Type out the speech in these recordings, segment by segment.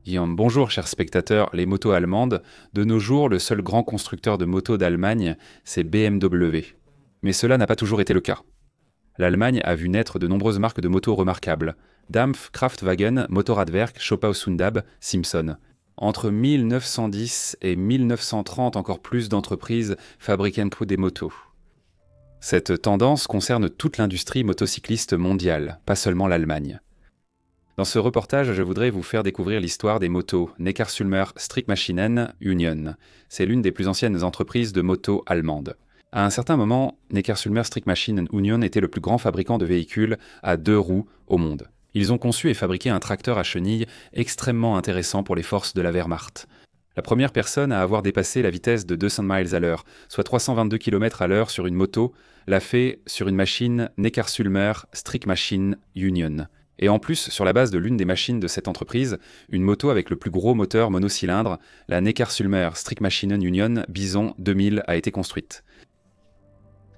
Guillaume, bonjour chers spectateurs, les motos allemandes. De nos jours, le seul grand constructeur de motos d'Allemagne, c'est BMW. Mais cela n'a pas toujours été le cas. L'Allemagne a vu naître de nombreuses marques de motos remarquables. Dampf, Kraftwagen, Motorradwerk, Schopau-Sundab, Simpson. Entre 1910 et 1930, encore plus d'entreprises fabriquaient des motos. Cette tendance concerne toute l'industrie motocycliste mondiale, pas seulement l'Allemagne. Dans ce reportage, je voudrais vous faire découvrir l'histoire des motos Neckarsulmer Strickmaschinen Union. C'est l'une des plus anciennes entreprises de motos allemandes. À un certain moment, Neckarsulmer Strickmaschinen Union était le plus grand fabricant de véhicules à deux roues au monde. Ils ont conçu et fabriqué un tracteur à chenilles extrêmement intéressant pour les forces de la Wehrmacht. La première personne à avoir dépassé la vitesse de 200 miles à l'heure, soit 322 km à l'heure sur une moto, l'a fait sur une machine Neckarsulmer Strickmaschinen Union. Et en plus, sur la base de l'une des machines de cette entreprise, une moto avec le plus gros moteur monocylindre, la Neckarsulmer Strickmaschinen Union Bison 2000 a été construite.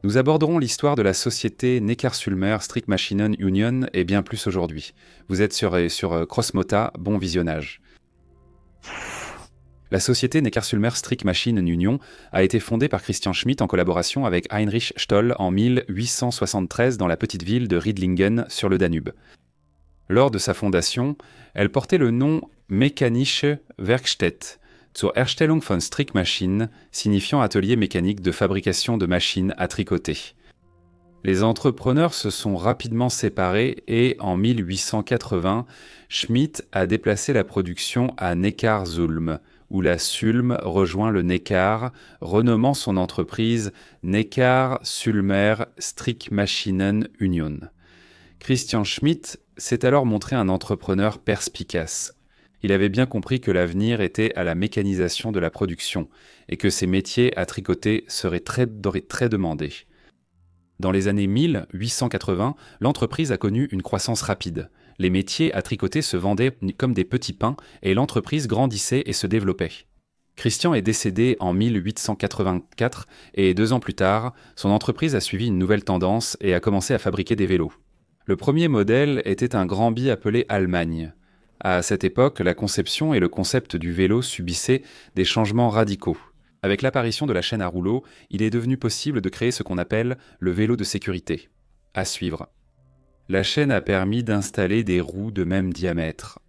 Nous aborderons l'histoire de la société Neckarsulmer Strickmaschinen Union et bien plus aujourd'hui. Vous êtes sur Crossmota, bon visionnage. La société Neckarsulmer Strickmaschinen Union a été fondée par Christian Schmidt en collaboration avec Heinrich Stoll en 1873 dans la petite ville de Riedlingen sur le Danube. Lors de sa fondation, elle portait le nom Mechanische Werkstätte zur Erstellung von Strickmaschinen, signifiant atelier mécanique de fabrication de machines à tricoter. Les entrepreneurs se sont rapidement séparés et, en 1880, Schmidt a déplacé la production à Neckarsulm, où la Sulm rejoint le Neckar, renommant son entreprise Neckarsulmer Strickmaschinen Union. Christian Schmidt s'est alors montré un entrepreneur perspicace. Il avait bien compris que l'avenir était à la mécanisation de la production et que ces métiers à tricoter seraient très demandés. Dans les années 1880, l'entreprise a connu une croissance rapide. Les métiers à tricoter se vendaient comme des petits pains et l'entreprise grandissait et se développait. Christian est décédé en 1884 et 2 ans plus tard, son entreprise a suivi une nouvelle tendance et a commencé à fabriquer des vélos. Le premier modèle était un grand bi appelé Allemagne. À cette époque, la conception et le concept du vélo subissaient des changements radicaux. Avec l'apparition de la chaîne à rouleaux, il est devenu possible de créer ce qu'on appelle le vélo de sécurité. À suivre. La chaîne a permis d'installer des roues de même diamètre.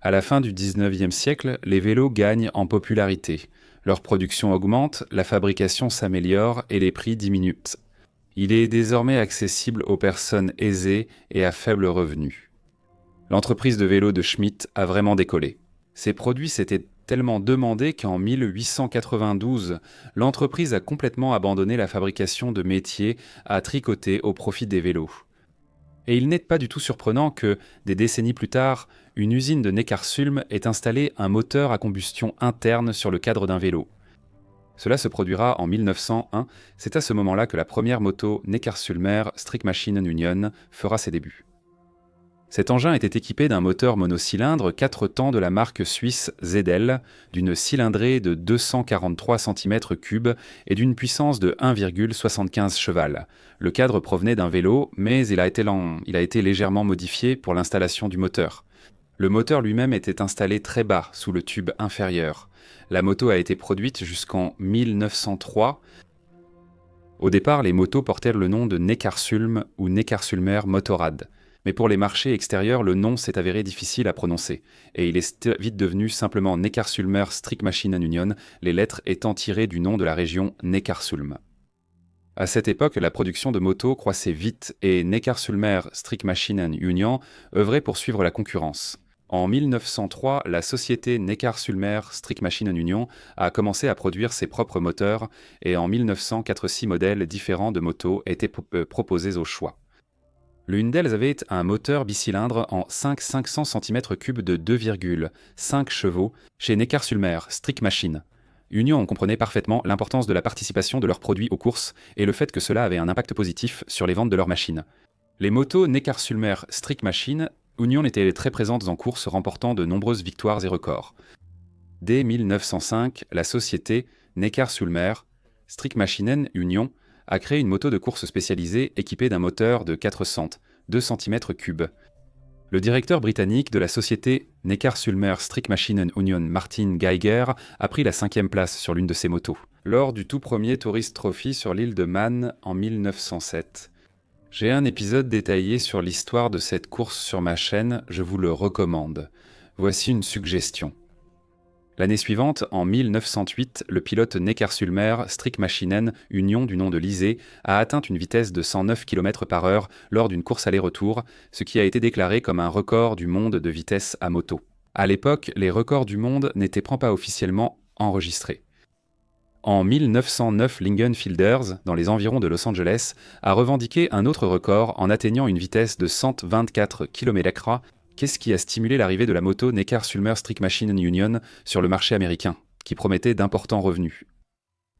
À la fin du XIXe siècle, les vélos gagnent en popularité. Leur production augmente, la fabrication s'améliore et les prix diminuent. Il est désormais accessible aux personnes aisées et à faible revenu. L'entreprise de vélo de Schmidt a vraiment décollé. Ces produits s'étaient tellement demandés qu'en 1892, l'entreprise a complètement abandonné la fabrication de métiers à tricoter au profit des vélos. Et il n'est pas du tout surprenant que, des décennies plus tard, une usine de Neckarsulm ait installé un moteur à combustion interne sur le cadre d'un vélo. Cela se produira en 1901, c'est à ce moment-là que la première moto Neckarsulmer Strickmaschinen Union fera ses débuts. Cet engin était équipé d'un moteur monocylindre 4 temps de la marque suisse Zedel, d'une cylindrée de 243 cm3 et d'une puissance de 1,75 cheval. Le cadre provenait d'un vélo, mais il a été légèrement modifié pour l'installation du moteur. Le moteur lui-même était installé très bas, sous le tube inférieur. La moto a été produite jusqu'en 1903. Au départ, les motos portaient le nom de Neckarsulm ou Neckarsulmer Motorrad. Mais pour les marchés extérieurs, le nom s'est avéré difficile à prononcer, et il est vite devenu simplement Neckarsulmer Strickmaschinen Union, les lettres étant tirées du nom de la région Neckarsulm. À cette époque, la production de motos croissait vite et Neckarsulmer Strickmaschinen Union œuvrait pour suivre la concurrence. En 1903, la société Neckarsulmer Strickmaschinen Union a commencé à produire ses propres moteurs et en 1900, 4-6 modèles différents de motos étaient proposés au choix. L'une d'elles avait un moteur bicylindre en 500 cm3 de 2,5 chevaux chez Neckarsulmer Strickmaschinen Union. On comprenait parfaitement l'importance de la participation de leurs produits aux courses et le fait que cela avait un impact positif sur les ventes de leurs machines. Les motos Neckarsulmer Strickmaschinen Union étaient très présentes en course, remportant de nombreuses victoires et records. Dès 1905, la société Neckarsulmer Strickmaschinen Union a créé une moto de course spécialisée équipée d'un moteur de 400, 2 cm3. Le directeur britannique de la société Neckarsulmer Strict Machine Union, Martin Geiger, a pris la 5e place sur l'une de ses motos, lors du tout premier Tourist Trophy sur l'île de Man en 1907. J'ai un épisode détaillé sur l'histoire de cette course sur ma chaîne, je vous le recommande. Voici une suggestion. L'année suivante, en 1908, le pilote Neckarsulmer Strict Machinen Union du nom de Lisée a atteint une vitesse de 109 km/h lors d'une course aller-retour, ce qui a été déclaré comme un record du monde de vitesse à moto. À l'époque, les records du monde n'étaient pas officiellement enregistrés. En 1909, Lingenfelders, dans les environs de Los Angeles, a revendiqué un autre record en atteignant une vitesse de 124 km/h. Qu'est-ce qui a stimulé l'arrivée de la moto Neckarsulmer Strict Machine Union sur le marché américain, qui promettait d'importants revenus?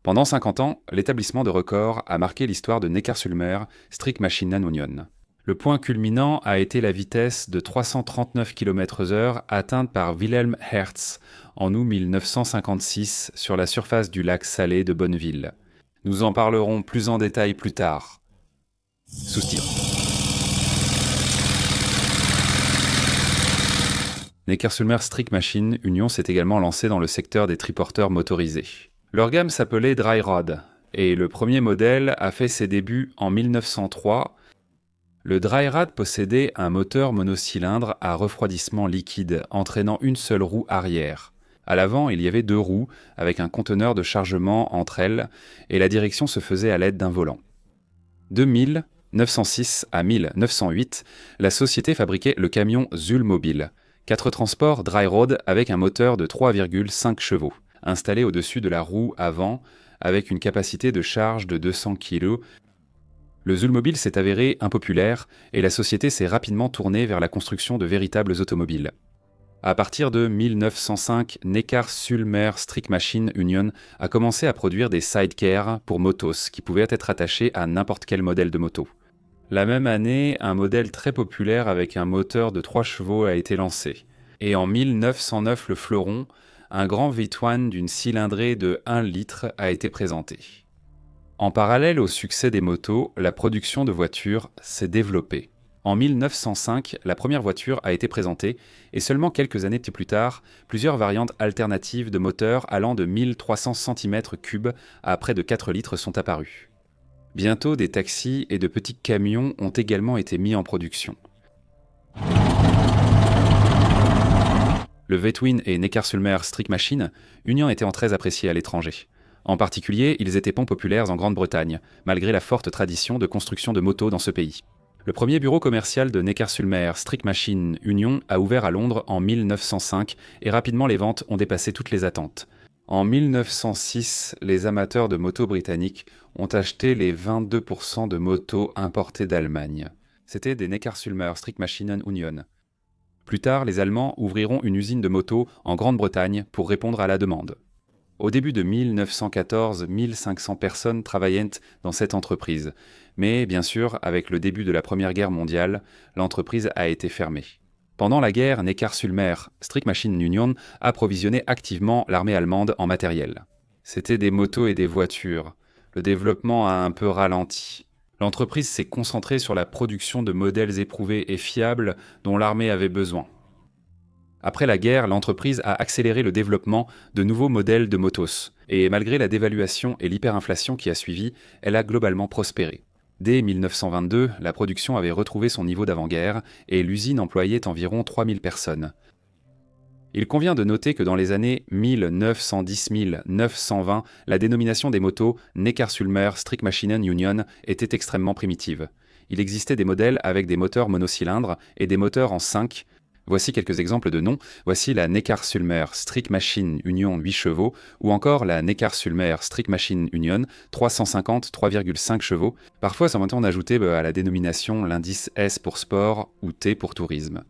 Pendant 50 ans, l'établissement de records a marqué l'histoire de Neckarsulmer Strict Machine Union. Le point culminant a été la vitesse de 339 km/h atteinte par Wilhelm Hertz en août 1956 sur la surface du lac salé de Bonneville. Nous en parlerons plus en détail plus tard. Soustir. Neckarsulmer Strict Machine Union s'est également lancé dans le secteur des triporteurs motorisés. Leur gamme s'appelait Dry Rod, et le premier modèle a fait ses débuts en 1903. Le Dry Rod possédait un moteur monocylindre à refroidissement liquide, entraînant une seule roue arrière. À l'avant, il y avait 2 roues, avec un conteneur de chargement entre elles, et la direction se faisait à l'aide d'un volant. De 1906 à 1908, la société fabriquait le camion Zulmobile, 4 transports dry road avec un moteur de 3,5 chevaux, installé au-dessus de la roue avant, avec une capacité de charge de 200 kg. Le Zulmobile s'est avéré impopulaire et la société s'est rapidement tournée vers la construction de véritables automobiles. À partir de 1905, Neckarsulmer Strict Machine Union a commencé à produire des sidecars pour motos qui pouvaient être attachés à n'importe quel modèle de moto. La même année, un modèle très populaire avec un moteur de 3 chevaux a été lancé. Et en 1909, le fleuron, un grand V-twin d'une cylindrée de 1 litre a été présenté. En parallèle au succès des motos, la production de voitures s'est développée. En 1905, la première voiture a été présentée et seulement quelques années plus tard, plusieurs variantes alternatives de moteurs allant de 1300 cm3 à près de 4 litres sont apparues. Bientôt, des taxis et de petits camions ont également été mis en production. Le V-twin et Neckarsulmer Strict Machine Union étaient très appréciés à l'étranger. En particulier, ils étaient populaires en Grande-Bretagne, malgré la forte tradition de construction de motos dans ce pays. Le premier bureau commercial de Neckarsulmer Strict Machine Union a ouvert à Londres en 1905 et rapidement les ventes ont dépassé toutes les attentes. En 1906, les amateurs de motos britanniques ont acheté les 22% de motos importées d'Allemagne. C'était des Neckarsulmer Strict Machine Union. Plus tard, les Allemands ouvriront une usine de motos en Grande-Bretagne pour répondre à la demande. Au début de 1914, 1500 personnes travaillaient dans cette entreprise. Mais bien sûr, avec le début de la Première Guerre mondiale, l'entreprise a été fermée. Pendant la guerre, Neckarsulmer Strict Machine Union approvisionnait activement l'armée allemande en matériel. C'était des motos et des voitures. Le développement a un peu ralenti. L'entreprise s'est concentrée sur la production de modèles éprouvés et fiables dont l'armée avait besoin. Après la guerre, l'entreprise a accéléré le développement de nouveaux modèles de motos. Et malgré la dévaluation et l'hyperinflation qui a suivi, elle a globalement prospéré. Dès 1922, la production avait retrouvé son niveau d'avant-guerre et l'usine employait environ 3000 personnes. Il convient de noter que dans les années 1910-1920, la dénomination des motos Neckarsulmer Strict Machine Union était extrêmement primitive. Il existait des modèles avec des moteurs monocylindres et des moteurs en 5. Voici quelques exemples de noms. Voici la Neckarsulmer Strict Machine Union 8 chevaux ou encore la Neckarsulmer Strict Machine Union 350 3,5 chevaux. Parfois, ça on ajouté à la dénomination l'indice S pour sport ou T pour tourisme.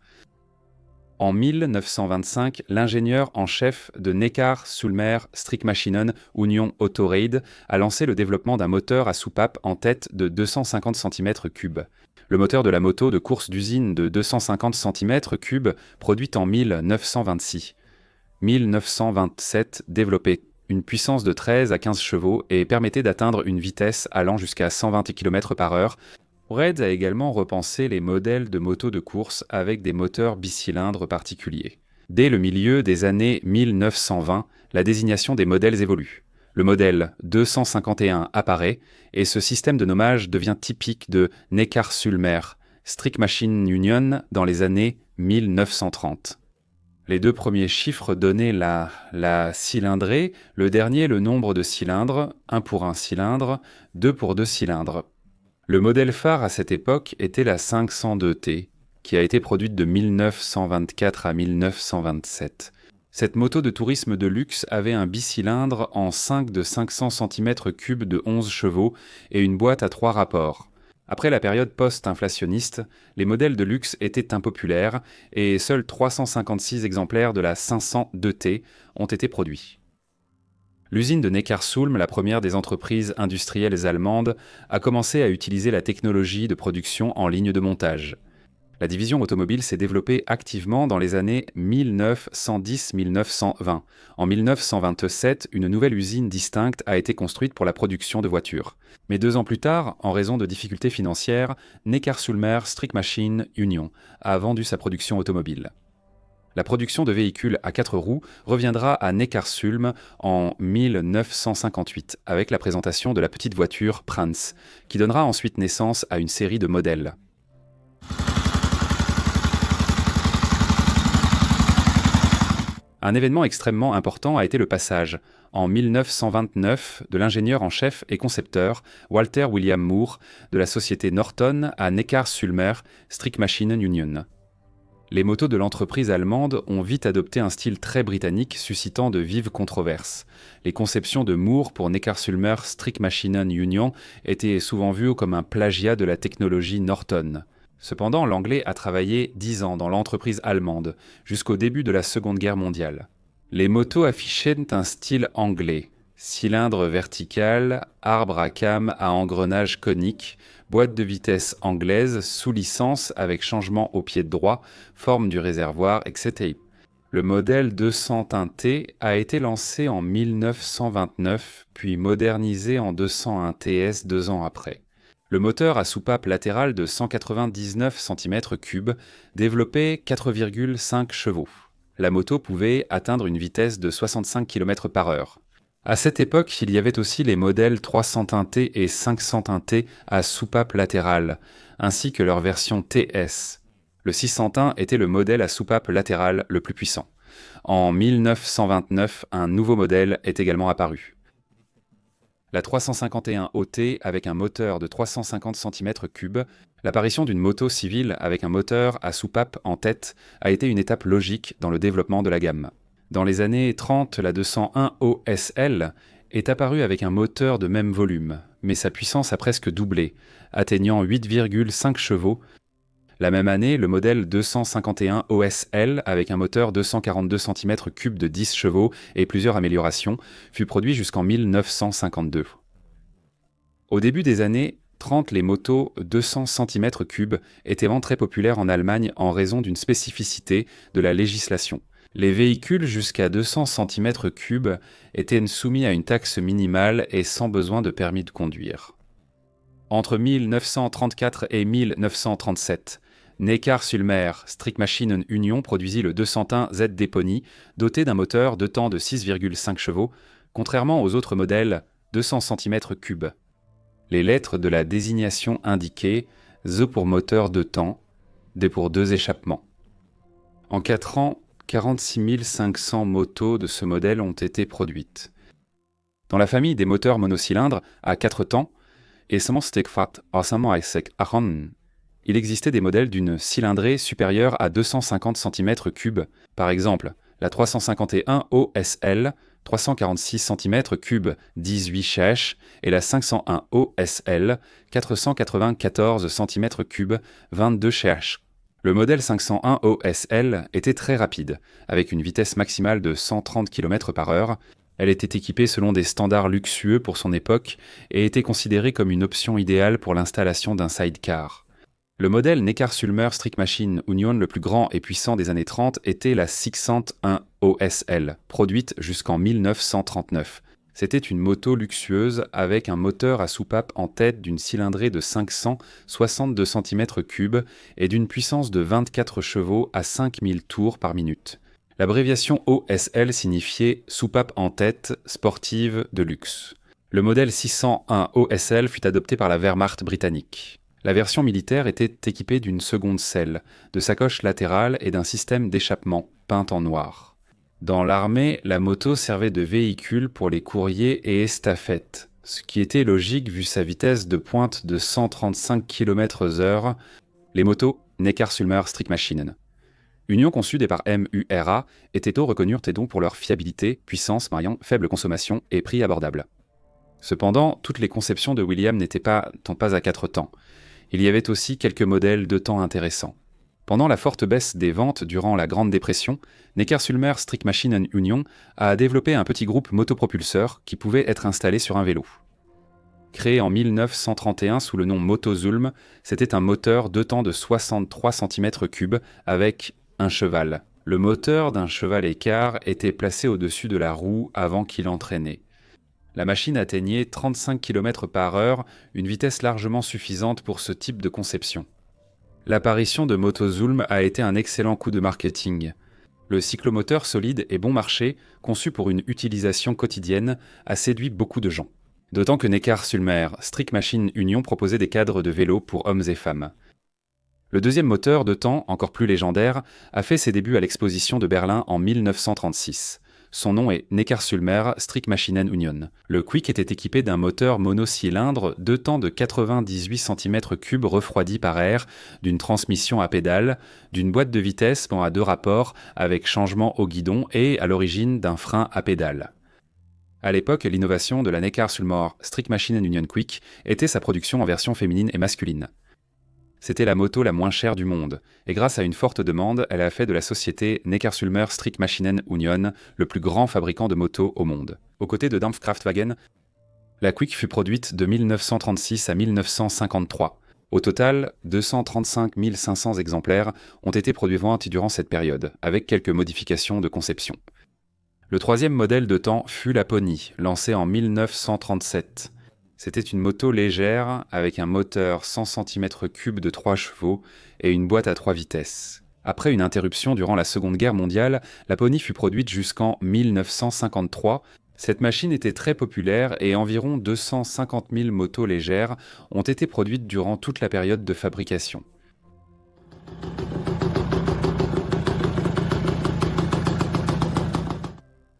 En 1925, l'ingénieur en chef de Neckarsulmer Strict Machine Union Autoraid a lancé le développement d'un moteur à soupape en tête de 250 cm3. Le moteur de la moto de course d'usine de 250 cm3 produite en 1926. 1927 développait une puissance de 13 à 15 chevaux et permettait d'atteindre une vitesse allant jusqu'à 120 km/h. Reds a également repensé les modèles de motos de course avec des moteurs bicylindres particuliers. Dès le milieu des années 1920, la désignation des modèles évolue. Le modèle 251 apparaît et ce système de nommage devient typique de Neckarsulmer, Strict Machine Union dans les années 1930. Les deux premiers chiffres donnaient la cylindrée, le dernier le nombre de cylindres, 1 pour 1 cylindre, 2 pour 2 cylindres. Le modèle phare à cette époque était la 502T, qui a été produite de 1924 à 1927. Cette moto de tourisme de luxe avait un bicylindre en 5 de 500 cm3 de 11 chevaux et une boîte à 3 rapports. Après la période post-inflationniste, les modèles de luxe étaient impopulaires et seuls 356 exemplaires de la 502T ont été produits. L'usine de Neckarsulm, la première des entreprises industrielles allemandes, a commencé à utiliser la technologie de production en ligne de montage. La division automobile s'est développée activement dans les années 1910-1920. En 1927, une nouvelle usine distincte a été construite pour la production de voitures. Mais 2 ans plus tard, en raison de difficultés financières, Neckarsulmer Strict Machine Union a vendu sa production automobile. La production de véhicules à 4 roues reviendra à Neckarsulm en 1958 avec la présentation de la petite voiture Pranz, qui donnera ensuite naissance à une série de modèles. Un événement extrêmement important a été le passage, en 1929, de l'ingénieur en chef et concepteur Walter William Moore de la société Norton à Neckarsulmer Strict Machine Union. Les motos de l'entreprise allemande ont vite adopté un style très britannique suscitant de vives controverses. Les conceptions de Moore pour Neckarsulmer Strict Machine Union étaient souvent vues comme un plagiat de la technologie Norton. Cependant, l'anglais a travaillé 10 ans dans l'entreprise allemande, jusqu'au début de la Seconde Guerre mondiale. Les motos affichaient un style anglais, cylindre vertical, arbre à cames à engrenage conique, boîte de vitesse anglaise sous licence avec changement au pied droit, forme du réservoir, etc. Le modèle 201T a été lancé en 1929, puis modernisé en 201 TS 2 ans après. Le moteur à soupape latérale de 199 cm3 développait 4,5 chevaux. La moto pouvait atteindre une vitesse de 65 km/h. À cette époque, il y avait aussi les modèles 301T et 501T à soupape latérale, ainsi que leur version TS. Le 601 était le modèle à soupape latérale le plus puissant. En 1929, un nouveau modèle est également apparu. La 351 OT avec un moteur de 350 cm3, l'apparition d'une moto civile avec un moteur à soupape en tête a été une étape logique dans le développement de la gamme. Dans les années 30, la 201 OSL est apparue avec un moteur de même volume, mais sa puissance a presque doublé, atteignant 8,5 chevaux. La même année, le modèle 251 OSL, avec un moteur 242 cm3 de 10 chevaux et plusieurs améliorations, fut produit jusqu'en 1952. Au début des années 30, les motos 200 cm3 étaient vraiment très populaires en Allemagne en raison d'une spécificité de la législation. Les véhicules jusqu'à 200 cm3 étaient soumis à une taxe minimale et sans besoin de permis de conduire. Entre 1934 et 1937, Neckarsulmer Strict Machine Union produisit le 201 ZD Pony, doté d'un moteur de temps de 6,5 chevaux, contrairement aux autres modèles 200 cm3. Les lettres de la désignation indiquaient The pour moteur de temps, D pour 2 échappements. En 4 ans, 46 500 motos de ce modèle ont été produites. Dans la famille des moteurs monocylindres à 4 temps, il existait des modèles d'une cylindrée supérieure à 250 cm3, par exemple la 351 OSL, 346 cm3, 18 chèches, et la 501 OSL, 494 cm3, 22 chèches. Le modèle 501 OSL était très rapide, avec une vitesse maximale de 130 km/h. Elle était équipée selon des standards luxueux pour son époque et était considérée comme une option idéale pour l'installation d'un sidecar. Le modèle Neckarsulmer Strict Machine Union le plus grand et puissant des années 30 était la 601 OSL, produite jusqu'en 1939. C'était une moto luxueuse avec un moteur à soupape en tête d'une cylindrée de 562 cm3 et d'une puissance de 24 chevaux à 5000 tours par minute. L'abréviation OSL signifiait soupape en tête sportive de luxe. Le modèle 601 OSL fut adopté par la Wehrmacht britannique. La version militaire était équipée d'une seconde selle, de sacoches latérales et d'un système d'échappement peint en noir. Dans l'armée, la moto servait de véhicule pour les courriers et estafettes, ce qui était logique vu sa vitesse de pointe de 135 km/h, les motos Neckarsulmer Strickmaschinen. Union conçue par MURA, étaient reconnurent donc pour leur fiabilité, puissance mariant faible consommation et prix abordable. Cependant, toutes les conceptions de William n'étaient pas à 4 temps. Il y avait aussi quelques modèles de temps intéressants. Pendant la forte baisse des ventes durant la Grande Dépression, Neckarsulmer Strickmaschinen Union a développé un petit groupe motopropulseur qui pouvait être installé sur un vélo. Créé en 1931 sous le nom Moto-Zulm, c'était un moteur 2 temps de 63 cm3 avec un cheval. Le moteur d'un cheval écart était placé au-dessus de la roue avant qu'il entraînait. La machine atteignait 35 km/h, une vitesse largement suffisante pour ce type de conception. L'apparition de Moto-Zulm a été un excellent coup de marketing. Le cyclomoteur solide et bon marché, conçu pour une utilisation quotidienne, a séduit beaucoup de gens. D'autant que Neckarsulmer Strickmaschinen Union proposait des cadres de vélo pour hommes et femmes. Le deuxième moteur de temps, encore plus légendaire, a fait ses débuts à l'exposition de Berlin en 1936. Son nom est Neckarsulmer Strickmaschinen Union. Le Quick était équipé d'un moteur monocylindre 2 temps de 98 cm3 refroidi par air, d'une transmission à pédale, d'une boîte de vitesse à 2 rapports avec changement au guidon et à l'origine d'un frein à pédale. À l'époque, l'innovation de la Neckarsulmer Strickmaschinen Union Quick était sa production en version féminine et masculine. C'était la moto la moins chère du monde, et grâce à une forte demande, elle a fait de la société Neckarsulmer Strickmaschinen Union le plus grand fabricant de motos au monde. Aux côtés de Dampfkraftwagen, la Quick fut produite de 1936 à 1953. Au total, 235 500 exemplaires ont été produits durant cette période, avec quelques modifications de conception. Le troisième modèle de temps fut la Pony, lancée en 1937. C'était une moto légère avec un moteur 100 cm3 de 3 chevaux et une boîte à 3 vitesses. Après une interruption durant la Seconde Guerre mondiale, la Pony fut produite jusqu'en 1953. Cette machine était très populaire et environ 250 000 motos légères ont été produites durant toute la période de fabrication.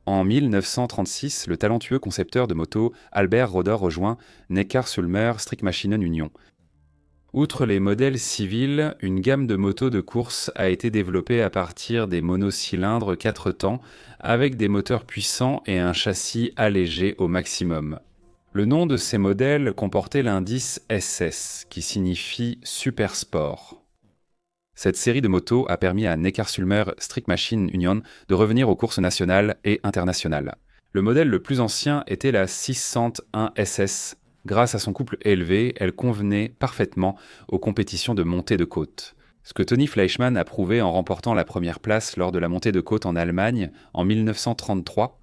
En 1936, le talentueux concepteur de motos Albert Roder rejoint Neckarsulmer Strickmaschinen Union. Outre les modèles civils, une gamme de motos de course a été développée à partir des monocylindres 4 temps, avec des moteurs puissants et un châssis allégé au maximum. Le nom de ces modèles comportait l'indice SS, qui signifie Super Sport. Cette série de motos a permis à Neckarsulmer Strickmaschinen Union de revenir aux courses nationales et internationales. Le modèle le plus ancien était la 601 SS. Grâce à son couple élevé, elle convenait parfaitement aux compétitions de montée de côte. Ce que Tony Fleischmann a prouvé en remportant la première place lors de la montée de côte en Allemagne en 1933.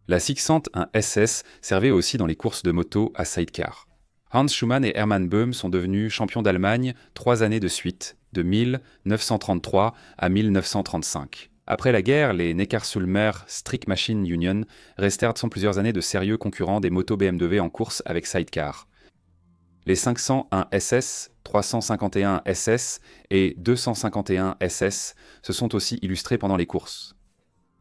La 601 SS servait aussi dans les courses de moto à sidecar. Hans Schumann et Hermann Böhm sont devenus champions d'Allemagne 3 années de suite, de 1933 à 1935. Après la guerre, les Neckarsulmer Strickmaschinen Union restèrent sans plusieurs années de sérieux concurrents des motos BMW en course avec sidecar. Les 501 SS, 351 SS et 251 SS se sont aussi illustrés pendant les courses.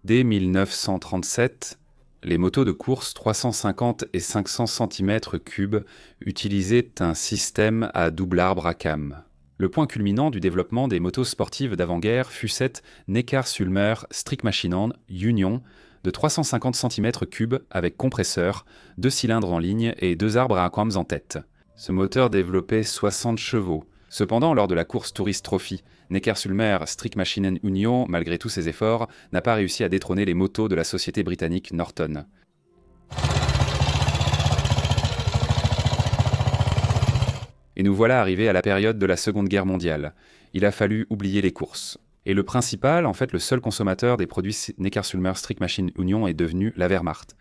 Dès 1937, les motos de course 350 et 500 cm3 utilisaient un système à double arbre à cam. Le point culminant du développement des motos sportives d'avant-guerre fut cette Neckarsulmer Strickmaschinen Union de 350 cm3 avec compresseur, 2 cylindres en ligne et 2 arbres à cams en tête. Ce moteur développait 60 chevaux. Cependant, lors de la course Tourist Trophy, Neckarsulmer Strickmaschinen Union, malgré tous ses efforts, n'a pas réussi à détrôner les motos de la société britannique Norton. Et nous voilà arrivés à la période de la Seconde Guerre mondiale. Il a fallu oublier les courses. Et le principal, le seul consommateur des produits Neckarsulmer Strickmaschinen Union est devenu la Wehrmacht.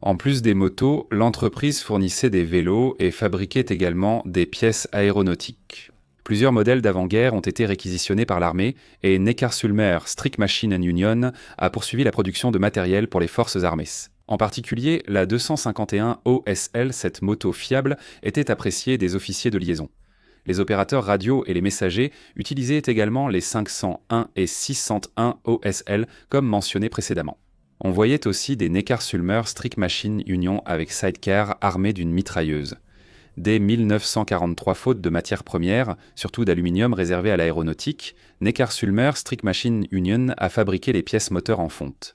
En plus des motos, l'entreprise fournissait des vélos et fabriquait également des pièces aéronautiques. Plusieurs modèles d'avant-guerre ont été réquisitionnés par l'armée et Neckarsulmer Strickmaschinen Union a poursuivi la production de matériel pour les forces armées. En particulier, la 251 OSL, cette moto fiable, était appréciée des officiers de liaison. Les opérateurs radio et les messagers utilisaient également les 501 et 601 OSL comme mentionné précédemment. On voyait aussi des Neckarsulmer Strickmaschinen Union avec sidecar armés d'une mitrailleuse. Dès 1943, faute de matières premières, surtout d'aluminium réservé à l'aéronautique, Neckarsulmer Strickmaschinen Union a fabriqué les pièces moteurs en fonte.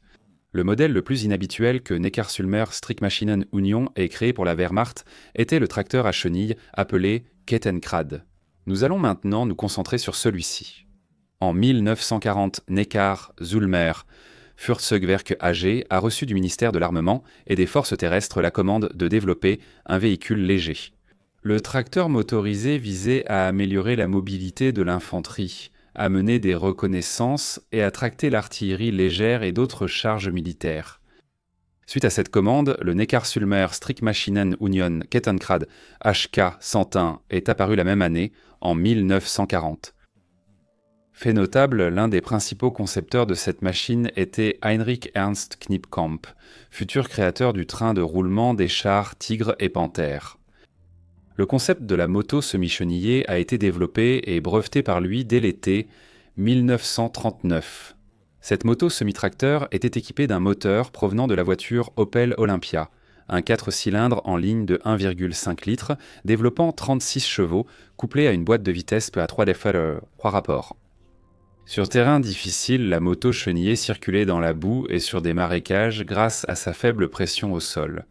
Le modèle le plus inhabituel que Neckarsulmer Strickmaschinen Union ait créé pour la Wehrmacht était le tracteur à chenilles appelé Kettenkrad. Nous allons maintenant nous concentrer sur celui-ci. En 1940, Neckarsulmer Flugzeugwerke AG a reçu du ministère de l'Armement et des Forces terrestres la commande de développer un véhicule léger. Le tracteur motorisé visait à améliorer la mobilité de l'infanterie, à mener des reconnaissances et à tracter l'artillerie légère et d'autres charges militaires. Suite à cette commande, le Neckarsulmer Strickmaschinen Union Kettenkrad HK 101 est apparu la même année, en 1940. Fait notable, l'un des principaux concepteurs de cette machine était Heinrich Ernst Knipkamp, futur créateur du train de roulement des chars Tigre et Panthère. Le concept de la moto semi-chenillée a été développé et breveté par lui dès l'été 1939. Cette moto semi-tracteur était équipée d'un moteur provenant de la voiture Opel Olympia, un 4 cylindres en ligne de 1,5 litres, développant 36 chevaux, couplé à une boîte de vitesse à 3 rapports. Sur terrain difficile, la moto chenillée circulait dans la boue et sur des marécages grâce à sa faible pression au sol.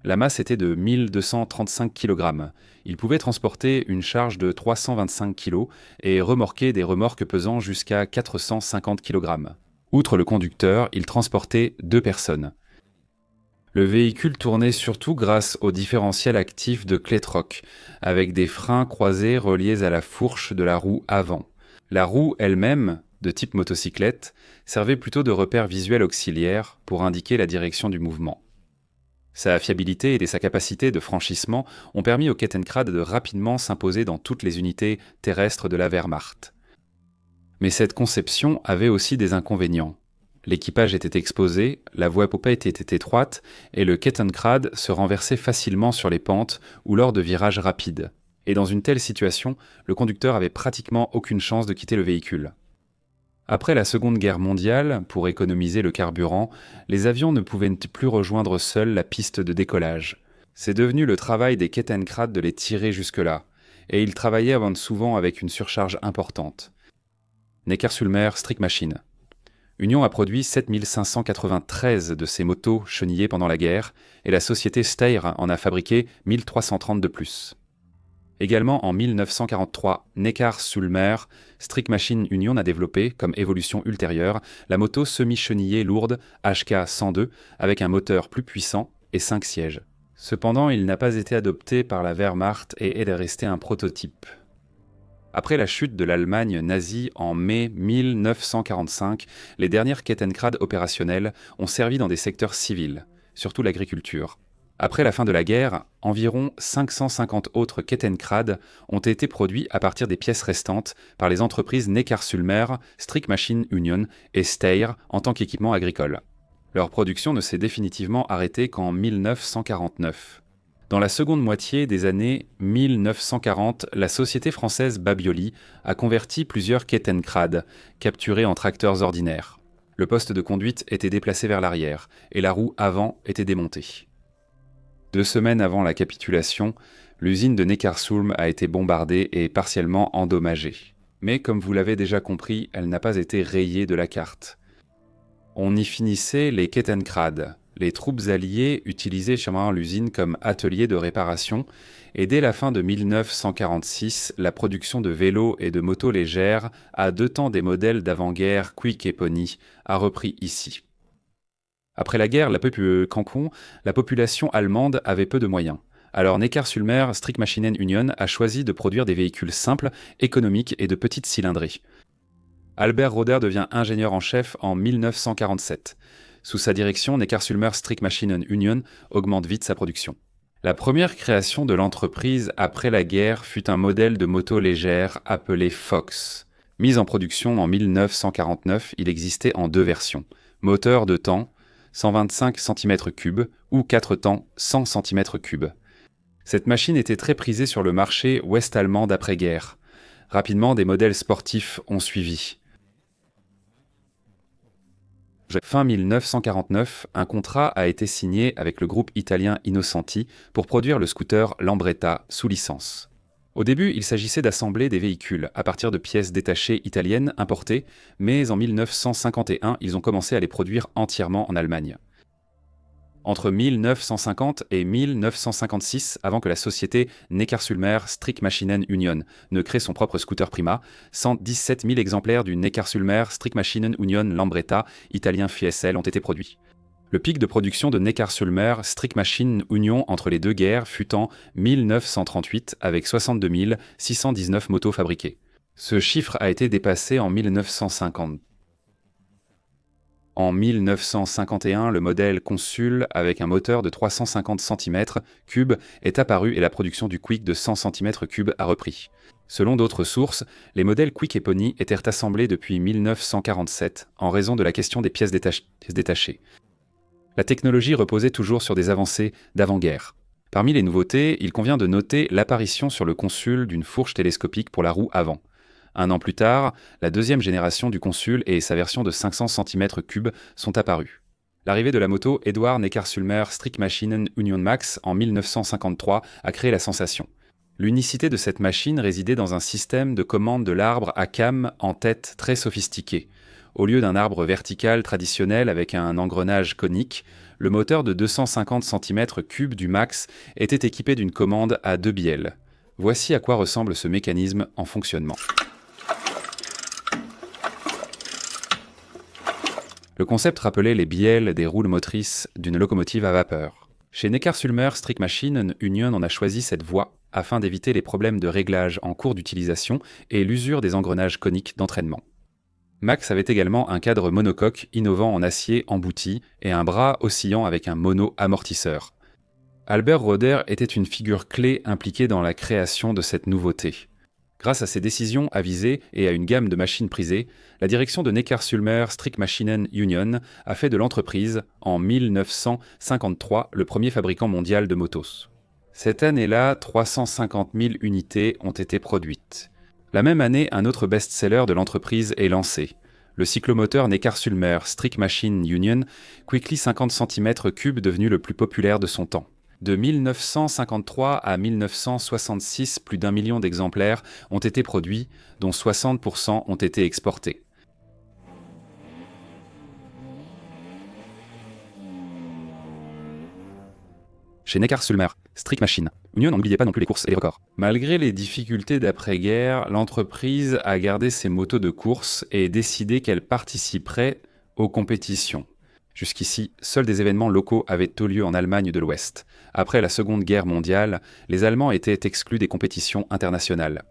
La masse était de 1235 kg. Il pouvait transporter une charge de 325 kg et remorquer des remorques pesant jusqu'à 450 kg. Outre le conducteur, il transportait 2 personnes. Le véhicule tournait surtout grâce au différentiel actif de Kletrock, avec des freins croisés reliés à la fourche de la roue avant. La roue elle-même, de type motocyclette, servait plutôt de repère visuel auxiliaire pour indiquer la direction du mouvement. Sa fiabilité et sa capacité de franchissement ont permis au Kettenkrad de rapidement s'imposer dans toutes les unités terrestres de la Wehrmacht. Mais cette conception avait aussi des inconvénients. L'équipage était exposé, la voie poupée était étroite et le Kettenkrad se renversait facilement sur les pentes ou lors de virages rapides. Et dans une telle situation, le conducteur avait pratiquement aucune chance de quitter le véhicule. Après la Seconde Guerre mondiale, pour économiser le carburant, les avions ne pouvaient plus rejoindre seuls la piste de décollage. C'est devenu le travail des Kettenkrad de les tirer jusque-là, et ils travaillaient souvent avec une surcharge importante. Neckarsulmer Strickmaschinen Union a produit 7593 de ces motos chenillées pendant la guerre, et la société Steyr en a fabriqué 1330 de plus. Également en 1943, Neckarsulmer Strickmaschinen Union a développé, comme évolution ultérieure, la moto semi-chenillée lourde HK 102 avec un moteur plus puissant et 5 sièges. Cependant, il n'a pas été adopté par la Wehrmacht et est resté un prototype. Après la chute de l'Allemagne nazie en mai 1945, les dernières Kettenkrad opérationnelles ont servi dans des secteurs civils, surtout l'agriculture. Après la fin de la guerre, environ 550 autres Kettenkrad ont été produits à partir des pièces restantes par les entreprises Neckarsulmer Strickmaschinen Union et Steyr en tant qu'équipement agricole. Leur production ne s'est définitivement arrêtée qu'en 1949. Dans la seconde moitié des années 1940, la société française Babioli a converti plusieurs Kettenkrad, capturés en tracteurs ordinaires. Le poste de conduite était déplacé vers l'arrière et la roue avant était démontée. 2 semaines avant la capitulation, l'usine de Neckarsulm a été bombardée et partiellement endommagée. Mais comme vous l'avez déjà compris, elle n'a pas été rayée de la carte. On y finissait les Kettenkrad. Les troupes alliées utilisaient chèrement l'usine comme atelier de réparation et dès la fin de 1946, la production de vélos et de motos légères à 2 temps des modèles d'avant-guerre Quick et Pony a repris ici. Après la guerre, la population allemande avait peu de moyens. Alors Neckarsulmer Strickmaschinen Union a choisi de produire des véhicules simples, économiques et de petite cylindrée. Albert Roder devient ingénieur en chef en 1947. Sous sa direction, Neckarsulmer Strict Machine Union augmente vite sa production. La première création de l'entreprise après la guerre fut un modèle de moto légère appelé Fox. Mis en production en 1949, il existait en 2 versions. Moteur de temps, 125 cm3 ou 4 temps, 100 cm3. Cette machine était très prisée sur le marché ouest-allemand d'après-guerre. Rapidement, des modèles sportifs ont suivi. Fin 1949, un contrat a été signé avec le groupe italien Innocenti pour produire le scooter Lambretta sous licence. Au début, il s'agissait d'assembler des véhicules à partir de pièces détachées italiennes importées, mais en 1951, ils ont commencé à les produire entièrement en Allemagne. Entre 1950 et 1956, avant que la société Neckarsulmer Strict Machine Union ne crée son propre scooter Prima, 117 000 exemplaires du Neckarsulmer Strict Machine Union Lambretta, italien FSL, ont été produits. Le pic de production de Neckarsulmer Strict Machine Union entre les 2 guerres fut en 1938 avec 62 619 motos fabriquées. Ce chiffre a été dépassé en 1950. En 1951, le modèle Consul, avec un moteur de 350 cm3, est apparu et la production du Quick de 100 cm3 a repris. Selon d'autres sources, les modèles Quick et Pony étaient assemblés depuis 1947 en raison de la question des pièces détachées. La technologie reposait toujours sur des avancées d'avant-guerre. Parmi les nouveautés, il convient de noter l'apparition sur le Consul d'une fourche télescopique pour la roue avant. 1 an plus tard, la 2e génération du Consul et sa version de 500 cm3 sont apparues. L'arrivée de la moto Eduard Neckarsulmer Strict Machine Union Max en 1953 a créé la sensation. L'unicité de cette machine résidait dans un système de commande de l'arbre à cam en tête très sophistiqué. Au lieu d'un arbre vertical traditionnel avec un engrenage conique, le moteur de 250 cm3 du Max était équipé d'une commande à 2 bielles. Voici à quoi ressemble ce mécanisme en fonctionnement. Le concept rappelait les bielles des roues motrices d'une locomotive à vapeur. Chez Neckarsulmer Strict Machine Union, on a choisi cette voie afin d'éviter les problèmes de réglage en cours d'utilisation et l'usure des engrenages coniques d'entraînement. Max avait également un cadre monocoque innovant en acier embouti et un bras oscillant avec un mono-amortisseur. Albert Roder était une figure clé impliquée dans la création de cette nouveauté. Grâce à ses décisions avisées et à une gamme de machines prisées, la direction de Neckarsulmer Strict Machine Union a fait de l'entreprise, en 1953, le premier fabricant mondial de motos. Cette année-là, 350 000 unités ont été produites. La même année, un autre best-seller de l'entreprise est lancé. Le cyclomoteur Neckarsulmer Strict Machine Union, Quickly 50 cm3 devenu le plus populaire de son temps. De 1953 à 1966, plus d'1 million d'exemplaires ont été produits, dont 60% ont été exportés. Chez Neckarsulmer Strict Machine Union, n'oubliez pas non plus les courses et les records. Malgré les difficultés d'après-guerre, l'entreprise a gardé ses motos de course et décidé qu'elle participerait aux compétitions. Jusqu'ici, seuls des événements locaux avaient eu lieu en Allemagne de l'Ouest. Après la Seconde Guerre mondiale, les Allemands étaient exclus des compétitions internationales.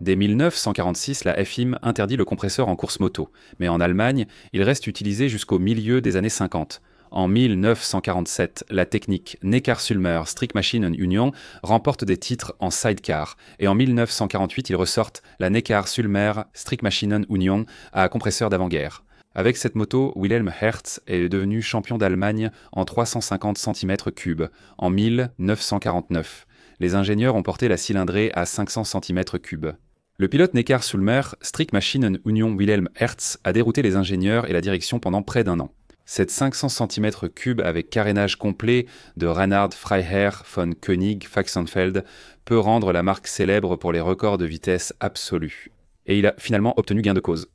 Dès 1946, la FIM interdit le compresseur en course moto, mais en Allemagne, il reste utilisé jusqu'au milieu des années 50. En 1947, la technique Neckarsulmer Strict Machine Union remporte des titres en sidecar, et en 1948, ils ressortent la Neckarsulmer Strict Machine Union à compresseur d'avant-guerre. Avec cette moto, Wilhelm Hertz est devenu champion d'Allemagne en 350 cm3 en 1949. Les ingénieurs ont porté la cylindrée à 500 cm3. Le pilote Neckarsulmer Strict Machine Union Wilhelm Hertz a dérouté les ingénieurs et la direction pendant près d'1 an. Cette 500 cm3 avec carénage complet de Reinhard Freiherr von König-Fachsenfeld peut rendre la marque célèbre pour les records de vitesse absolus. Et il a finalement obtenu gain de cause.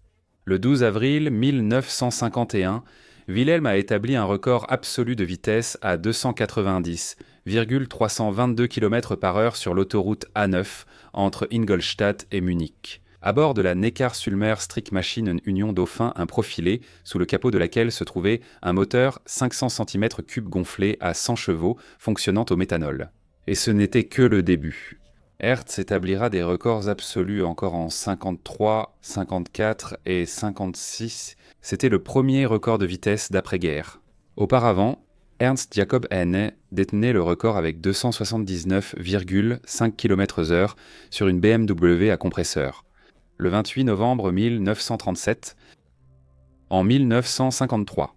Le 12 avril 1951, Wilhelm a établi un record absolu de vitesse à 290,322 km/h sur l'autoroute A9 entre Ingolstadt et Munich. À bord de la Neckarsulmer Strict Machine Union Dauphin, un profilé, sous le capot de laquelle se trouvait un moteur 500 cm3 gonflé à 100 chevaux fonctionnant au méthanol. Et ce n'était que le début. Hertz établira des records absolus encore en 53, 54 et 56. C'était le premier record de vitesse d'après-guerre. Auparavant, Ernst Jacob Henne détenait le record avec 279,5 km/h sur une BMW à compresseur. Le 28 novembre 1937, en 1953,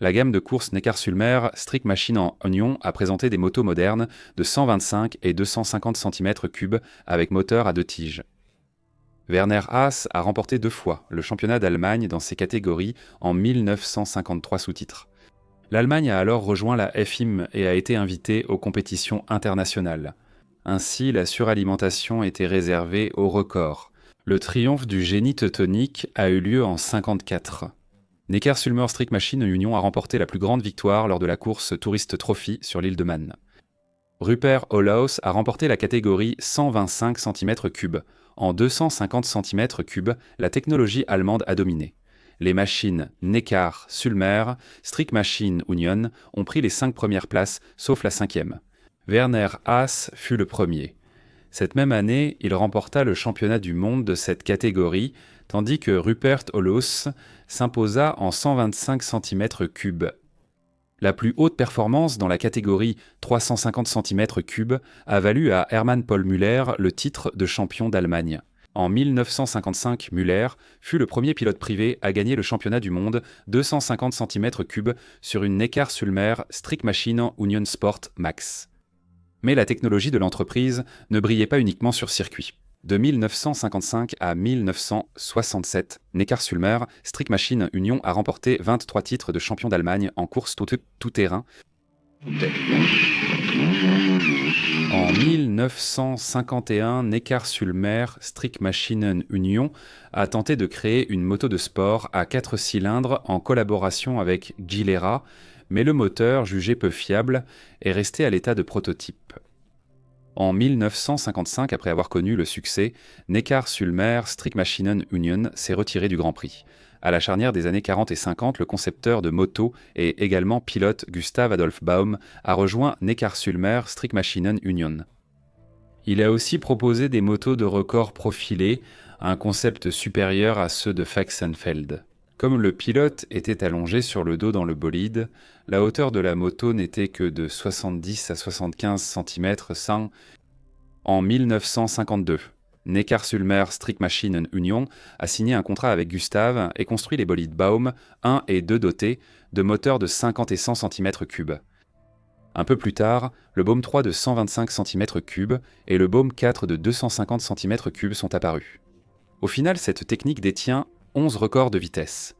la gamme de course Neckar-Sulmer Strict Machine en Union a présenté des motos modernes de 125 et 250 cm3 avec moteur à deux tiges. Werner Haas a remporté 2 fois le championnat d'Allemagne dans ces catégories en 1953 sous-titres. L'Allemagne a alors rejoint la FIM et a été invitée aux compétitions internationales. Ainsi, la suralimentation était réservée aux records. Le triomphe du génie teutonique a eu lieu en 1954. Neckar-Sulmer Strict Machine Union a remporté la plus grande victoire lors de la course Tourist Trophy sur l'île de Man. Rupert Olaus a remporté la catégorie 125 cm3. En 250 cm3, la technologie allemande a dominé. Les machines Neckar-Sulmer Strict Machine Union ont pris les 5 premières places, sauf la 5e. Werner Haas fut le premier. Cette même année, il remporta le championnat du monde de cette catégorie, tandis que Rupert Olaus s'imposa en 125 cm3. La plus haute performance dans la catégorie 350 cm3 a valu à Hermann Paul Müller le titre de champion d'Allemagne. En 1955, Müller fut le premier pilote privé à gagner le championnat du monde 250 cm3 sur une Neckar-Sulmer Strict Machine Union Sport Max. Mais la technologie de l'entreprise ne brillait pas uniquement sur circuit. De 1955 à 1967, Neckar-Sulmer Strict Machine Union a remporté 23 titres de champion d'Allemagne en course tout-terrain. En 1951, Neckar-Sulmer Strict Machine Union a tenté de créer une moto de sport à 4 cylindres en collaboration avec Gilera, mais le moteur, jugé peu fiable, est resté à l'état de prototype. En 1955, après avoir connu le succès, Neckar-Sulmer Strict Machine Union s'est retiré du Grand Prix. À la charnière des années 40 et 50, le concepteur de moto et également pilote Gustav Adolf Baum a rejoint Neckar-Sulmer Strict Machine Union. Il a aussi proposé des motos de record profilées, un concept supérieur à ceux de Fachsenfeld. Comme le pilote était allongé sur le dos dans le bolide, la hauteur de la moto n'était que de 70 à 75 cm. En 1952, Neckar-Sulmer Strict Machine Union a signé un contrat avec Gustav et construit les bolides Baum 1 et 2 dotés de moteurs de 50 et 100 cm3. Un peu plus tard, le Baum 3 de 125 cm3 et le Baum 4 de 250 cm3 sont apparus. Au final, cette technique détient 11 records de vitesse.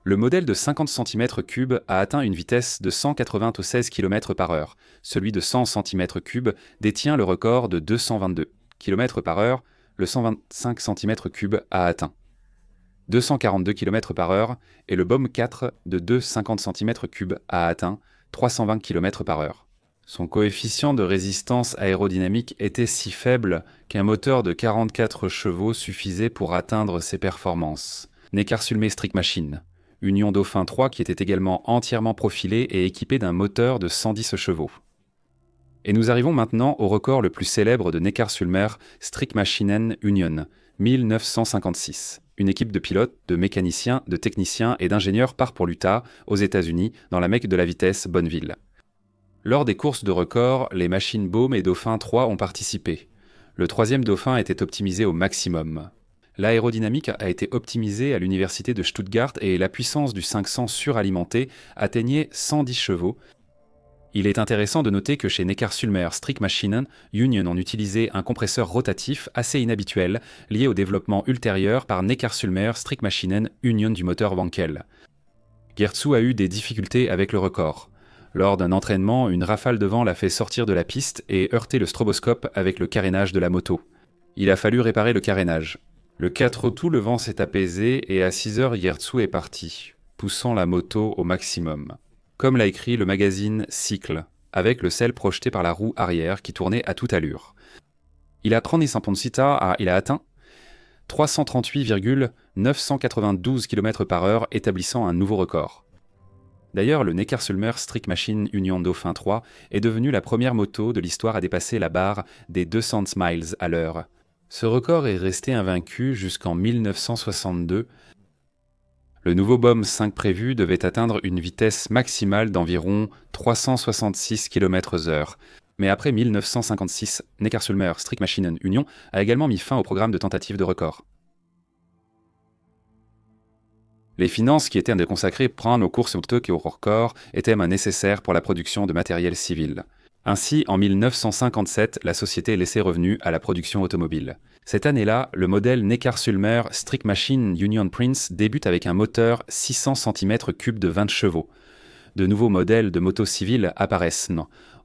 Le modèle de 50 cm3 a atteint une vitesse de 196 km/h. Celui de 100 cm3 détient le record de 222 km/h. Le 125 cm3 a atteint 242 km/h et le Baum 4 de 250 cm3 a atteint 320 km/h. Son coefficient de résistance aérodynamique était si faible qu'un moteur de 44 chevaux suffisait pour atteindre ses performances. Neckar-Sulmer Strict Machine Union Dauphin 3 qui était également entièrement profilé et équipé d'un moteur de 110 chevaux. Et nous arrivons maintenant au record le plus célèbre de Neckar-Sulmer Strict Machine Union, 1956. Une équipe de pilotes, de mécaniciens, de techniciens et d'ingénieurs part pour l'Utah, aux États-Unis, dans la Mecque de la vitesse, Bonneville. Lors des courses de record, les machines Baum et Dauphin 3 ont participé. Le troisième Dauphin était optimisé au maximum. L'aérodynamique a été optimisée à l'université de Stuttgart et la puissance du 500 suralimenté atteignait 110 chevaux. Il est intéressant de noter que chez Neckar-Sulmer Strict Machine Union on utilisait un compresseur rotatif assez inhabituel, lié au développement ultérieur par Neckar-Sulmer Strict Machine Union du moteur Wankel. Geertz a eu des difficultés avec le record. Lors d'un entraînement, une rafale de vent l'a fait sortir de la piste et heurter le stroboscope avec le carénage de la moto. Il a fallu réparer le carénage. Le 4 août, le vent s'est apaisé et à 6 heures, Geertz est parti, poussant la moto au maximum. Comme l'a écrit le magazine Cycle, avec le sel projeté par la roue arrière qui tournait à toute allure. Il a atteint 338,992 km/h, établissant un nouveau record. D'ailleurs, le Neckarsulmer Strict Machine Union Dauphin 3 est devenu la première moto de l'histoire à dépasser la barre des 200 miles à l'heure. Ce record est resté invaincu jusqu'en 1962. Le nouveau BOM 5 prévu devait atteindre une vitesse maximale d'environ 366 km/h. Mais après 1956, Neckarsulmer Strict Machine Union a également mis fin au programme de tentative de record. Les finances qui étaient consacrées prendre aux courses et aux records étaient nécessaires pour la production de matériel civil. Ainsi, en 1957, la société laissait revenu à la production automobile. Cette année-là, le modèle Neckarsulmer Strict Machine Union Prince débute avec un moteur 600 cm3 de 20 chevaux. De nouveaux modèles de motos civiles apparaissent.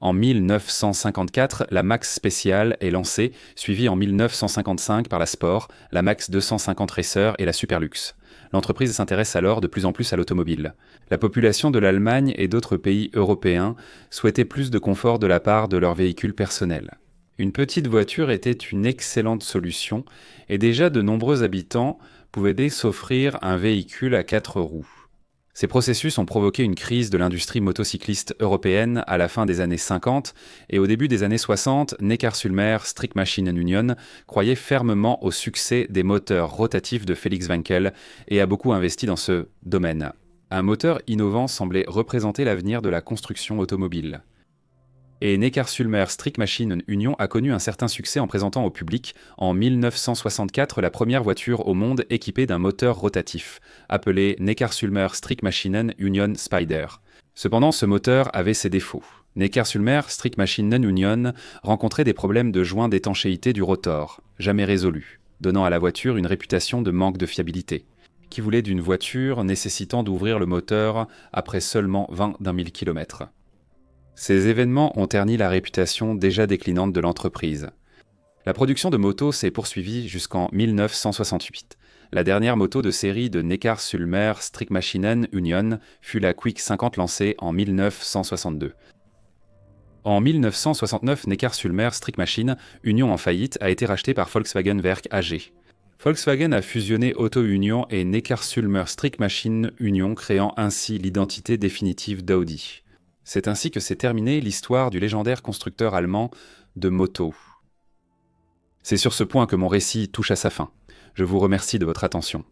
En 1954, la Max Special est lancée, suivie en 1955 par la Sport, la Max 250 Racer et la Superlux. L'entreprise s'intéresse alors de plus en plus à l'automobile. La population de l'Allemagne et d'autres pays européens souhaitait plus de confort de la part de leurs véhicules personnels. Une petite voiture était une excellente solution et déjà de nombreux habitants pouvaient s'offrir un véhicule à 4 roues. Ces processus ont provoqué une crise de l'industrie motocycliste européenne à la fin des années 50 et au début des années 60, Neckarsulmer Strict Machine Union croyait fermement au succès des moteurs rotatifs de Felix Wankel et a beaucoup investi dans ce domaine. Un moteur innovant semblait représenter l'avenir de la construction automobile. Et Neckarsulmer Strict Machine Union a connu un certain succès en présentant au public, en 1964, la première voiture au monde équipée d'un moteur rotatif, appelé Neckarsulmer Strict Machine Union Spider. Cependant, ce moteur avait ses défauts. Neckarsulmer Strict Machine Union rencontrait des problèmes de joints d'étanchéité du rotor, jamais résolus, donnant à la voiture une réputation de manque de fiabilité. Qui voulait d'une voiture nécessitant d'ouvrir le moteur après seulement 20 d'un 1000 km. Ces événements ont terni la réputation déjà déclinante de l'entreprise. La production de motos s'est poursuivie jusqu'en 1968. La dernière moto de série de Neckarsulmer Strict Machine Union fut la Quick 50 lancée en 1962. En 1969, Neckarsulmer Strict Machine Union en faillite a été racheté par Volkswagen Werk AG. Volkswagen a fusionné Auto Union et Neckarsulmer Strict Machine Union, créant ainsi l'identité définitive d'Audi. C'est ainsi que s'est terminée l'histoire du légendaire constructeur allemand de motos. C'est sur ce point que mon récit touche à sa fin. Je vous remercie de votre attention.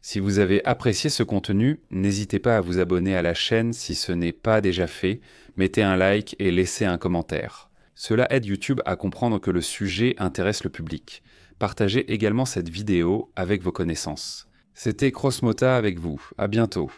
Si vous avez apprécié ce contenu, n'hésitez pas à vous abonner à la chaîne si ce n'est pas déjà fait, mettez un like et laissez un commentaire. Cela aide YouTube à comprendre que le sujet intéresse le public. Partagez également cette vidéo avec vos connaissances. C'était Crossmota avec vous, à bientôt.